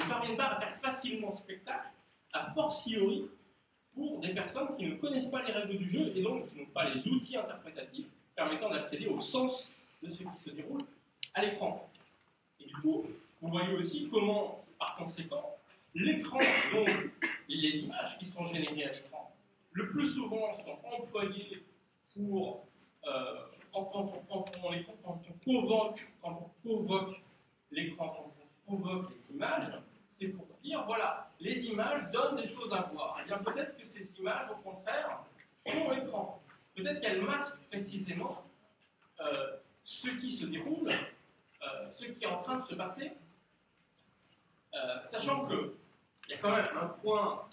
parviennent pas à faire facilement spectacle, a fortiori pour des personnes qui ne connaissent pas les règles du jeu et donc qui n'ont pas les outils interprétatifs permettant d'accéder au sens de ce qui se déroule à l'écran. Et du coup, vous voyez aussi comment, par conséquent, l'écran, donc les images qui sont générées à l'écran, le plus souvent sont employées pour, quand on convoque l'écran, quand on convoque les images, c'est pour dire, voilà, les images donnent des choses à voir. Et bien peut-être que ces images, au contraire, sont l'écran. Peut-être qu'elles masquent précisément ce qui se déroule, ce qui est en train de se passer, sachant qu'il y a quand même un point,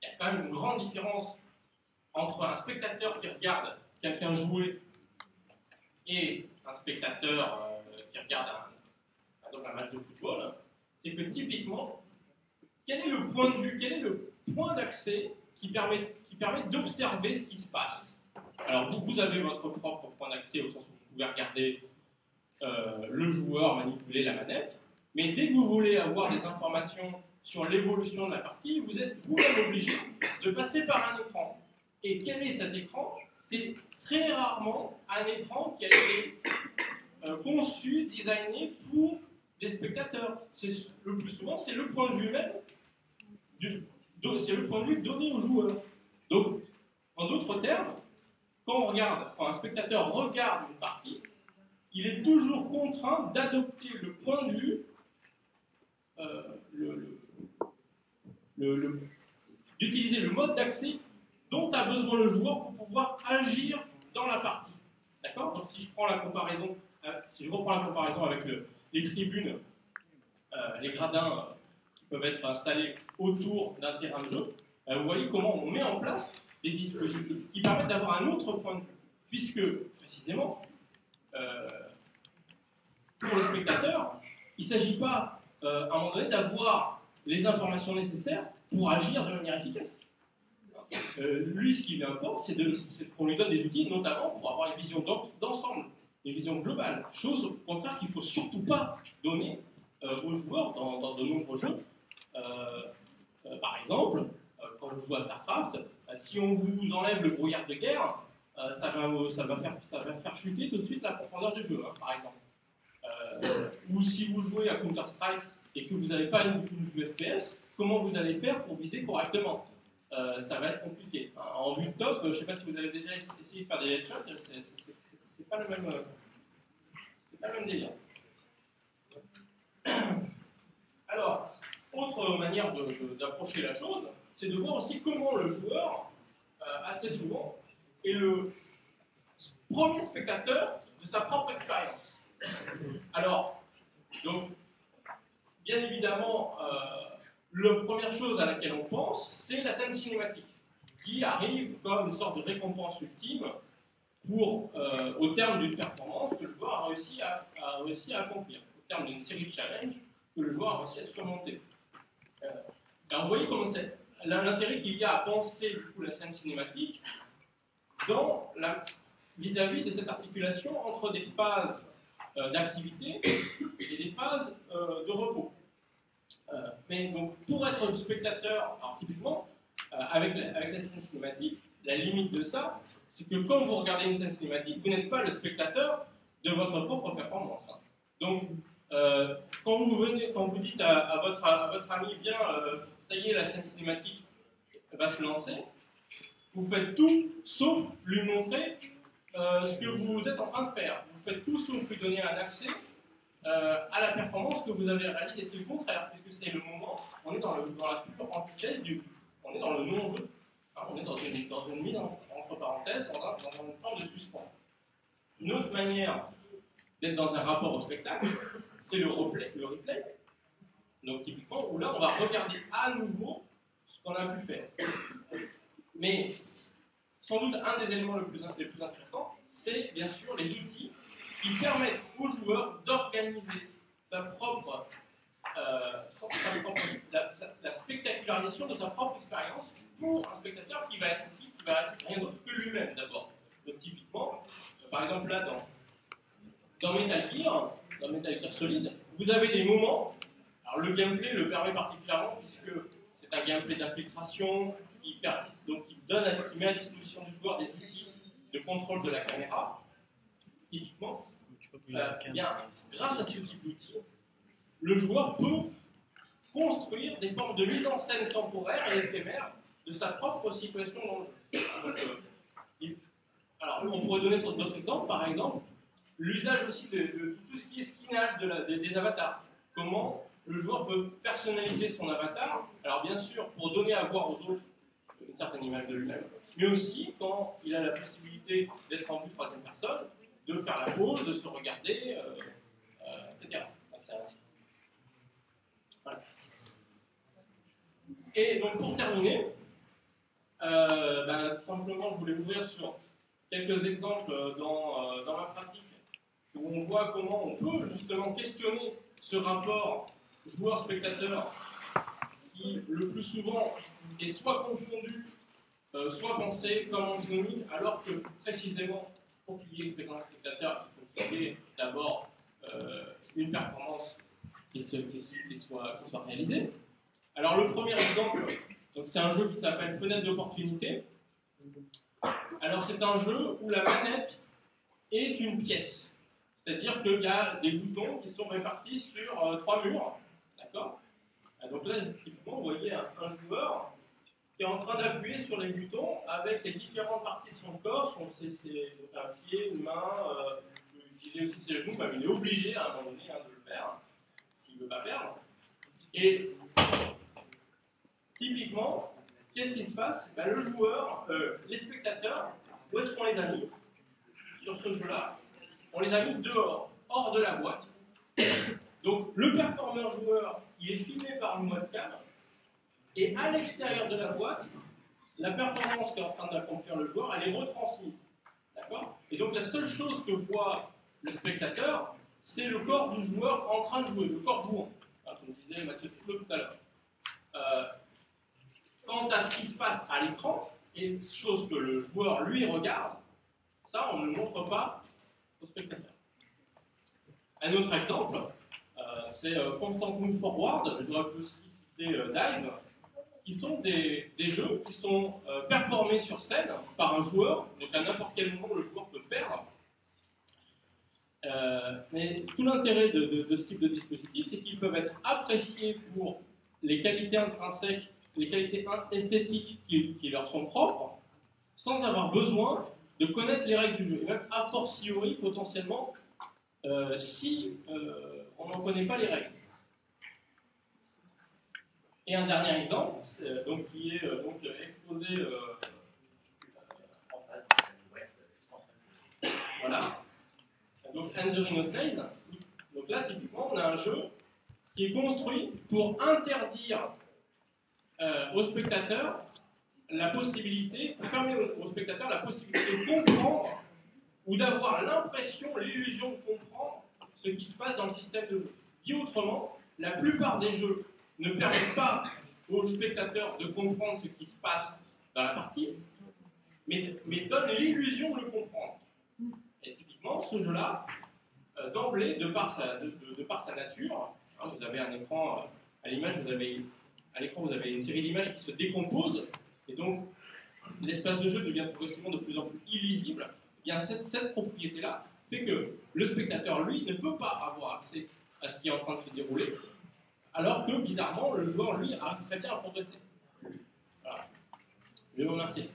il y a quand même une grande différence entre un spectateur qui regarde quelqu'un jouer et un spectateur qui regarde un match de football, c'est que typiquement, quel est le point de vue, quel est le point d'accès qui permet d'observer ce qui se passe? Alors vous avez votre propre point d'accès au sens où vous pouvez regarder le joueur manipuler la manette, mais dès que vous voulez avoir des informations sur l'évolution de la partie, vous êtes vous-même obligé de passer par un écran. Et quel est cet écran? C'est très rarement un écran qui a été conçu, designé pour des spectateurs. Le plus souvent, c'est le point de vue même, c'est le point de vue donné aux joueurs. Donc, en d'autres termes, quand un spectateur regarde une partie, il est toujours contraint d'adopter le point de vue, d'utiliser le mode d'accès dont a besoin le joueur pour pouvoir agir dans la partie. D'accord? Donc si je reprends la comparaison avec les tribunes, les gradins qui peuvent être installés autour d'un terrain de jeu, vous voyez comment on met en place des dispositifs qui permettent d'avoir un autre point de vue, puisque précisément, pour le spectateur, il ne s'agit pas à un moment donné d'avoir les informations nécessaires pour agir de manière efficace. Lui, ce qui lui importe, c'est qu'on lui donne des outils, notamment pour avoir une vision d'ensemble, une vision globale. Chose, au contraire, qu'il ne faut surtout pas donner aux joueurs dans de nombreux jeux. Par exemple, quand vous jouez à StarCraft, si on vous enlève le brouillard de guerre, ça va faire chuter tout de suite la profondeur du jeu, par exemple. Ou si vous jouez à Counter-Strike et que vous n'avez pas une vue FPS, comment vous allez faire pour viser correctement? Ça va être compliqué. En vue de top, je ne sais pas si vous avez déjà essayé de faire des headshots, c'est pas le même délire. Alors, autre manière d'approcher la chose, c'est de voir aussi comment le joueur, assez souvent, est le premier spectateur de sa propre expérience. Alors, donc, bien évidemment, la première chose à laquelle on pense, c'est la scène cinématique, qui arrive comme une sorte de récompense ultime pour, au terme d'une performance que le joueur a réussi à accomplir, au terme d'une série de challenges que le joueur a réussi à surmonter. Alors vous voyez comment c'est l'intérêt qu'il y a à penser du coup, la scène cinématique vis-à-vis de cette articulation entre des phases d'activité et des phases de repos. Mais donc, pour être le spectateur, alors typiquement, avec la scène cinématique, la limite de ça, c'est que quand vous regardez une scène cinématique, vous n'êtes pas le spectateur de votre propre performance. Donc, quand vous dites à votre ami, bien, ça y est, la scène cinématique va se lancer, vous faites tout sauf lui montrer ce que vous êtes en train de faire. Vous faites tout sauf lui donner un accès à la performance que vous avez réalisée. C'est le contraire, puisque c'est le moment, on est dans la pure antithèse on est dans le non-jeu. On est dans une mise entre parenthèses, dans une forme de suspens. Une autre manière d'être dans un rapport au spectacle, c'est le replay. Donc typiquement, où là, on va regarder à nouveau ce qu'on a pu faire. Mais sans doute un des éléments les plus intéressants, c'est bien sûr les outils qui permettent aux joueurs d'organiser la spectacularisation de sa propre expérience pour un spectateur qui va être rien d'autre que lui-même d'abord. Donc typiquement, par exemple là dans Metal Gear Solid, vous avez des moments, alors le gameplay le permet particulièrement puisque c'est un gameplay d'infiltration qui met à disposition du joueur des outils de contrôle de la caméra. Typiquement, grâce à ce type d'outils, le joueur peut construire des formes de mise en scène temporaire et éphémère de sa propre situation dans le jeu. Alors, on pourrait donner d'autres exemples, par exemple, l'usage aussi de tout ce qui est skinage des avatars. Comment le joueur peut personnaliser son avatar, alors bien sûr, pour donner à voir aux autres une certaine image de lui-même, mais aussi quand il a la possibilité d'être en vue de troisième personne, de faire la pause, de se regarder, etc. Voilà. Et donc pour terminer, simplement je voulais ouvrir sur quelques exemples dans ma pratique où on voit comment on peut justement questionner ce rapport joueur-spectateur qui le plus souvent est soit confondu, soit pensé comme antinomique, alors que précisément pour qu'il y ait expérience spectateur, il faut qu'il y ait d'abord une performance qui soit réalisée. Alors le premier exemple, c'est un jeu qui s'appelle Fenêtre d'opportunité. Alors c'est un jeu où la manette est une pièce. C'est-à-dire qu'il y a des boutons qui sont répartis sur 3 murs. D'accord ? Donc là, typiquement, vous voyez un joueur qui est en train d'appuyer sur les boutons avec les différentes parties de son corps, ses pieds, une main, il peut utiliser aussi ses genoux, il est obligé à un moment donné de le faire, s'il ne veut pas perdre. Et typiquement, qu'est-ce qui se passe ? Le joueur, les spectateurs, où est-ce qu'on les a mis sur ce jeu-là ? On les a mis dehors, hors de la boîte. Donc le performeur joueur, il est filmé par une webcam, et à l'extérieur de la boîte, la performance qu'est en train d'accomplir le joueur, elle est retransmise. D'accord ? Et donc la seule chose que voit le spectateur, c'est le corps du joueur en train de jouer, le corps jouant. Comme disait Mathieu tout à l'heure. Quant à ce qui se passe à l'écran, et chose que le joueur lui regarde, ça on ne le montre pas au spectateur. Un autre exemple, c'est Constant Move Forward, j'aurais pu aussi citer Dive, qui sont des jeux qui sont performés sur scène par un joueur, donc à n'importe quel moment le joueur peut perdre. Mais tout l'intérêt de ce type de dispositif, c'est qu'ils peuvent être appréciés pour les qualités intrinsèques, les qualités esthétiques qui leur sont propres, sans avoir besoin de connaître les règles du jeu. Et même a fortiori, potentiellement, si on n'en connaît pas les règles. Et un dernier exemple, donc, qui est donc, exposé voilà. Donc And the Rhino Says. Donc là, typiquement, on a un jeu qui est construit pour interdire aux spectateurs la possibilité, pour permettre aux spectateurs la possibilité de comprendre ou d'avoir l'impression, l'illusion de comprendre ce qui se passe dans le système de jeu. Dit autrement, la plupart des jeux ne permettent pas aux spectateurs de comprendre ce qui se passe dans la partie, mais donnent l'illusion de le comprendre. Et typiquement, ce jeu-là, d'emblée, de par sa nature, hein, vous avez un écran, à l'image, à l'écran, vous avez une série d'images qui se décomposent, et donc l'espace de jeu devient progressivement de plus en plus illisible. Eh bien, cette propriété-là fait que le spectateur, lui, ne peut pas avoir accès à ce qui est en train de se dérouler, alors que, bizarrement, le joueur, lui, arrive très bien à progresser. Voilà. Je vous remercie.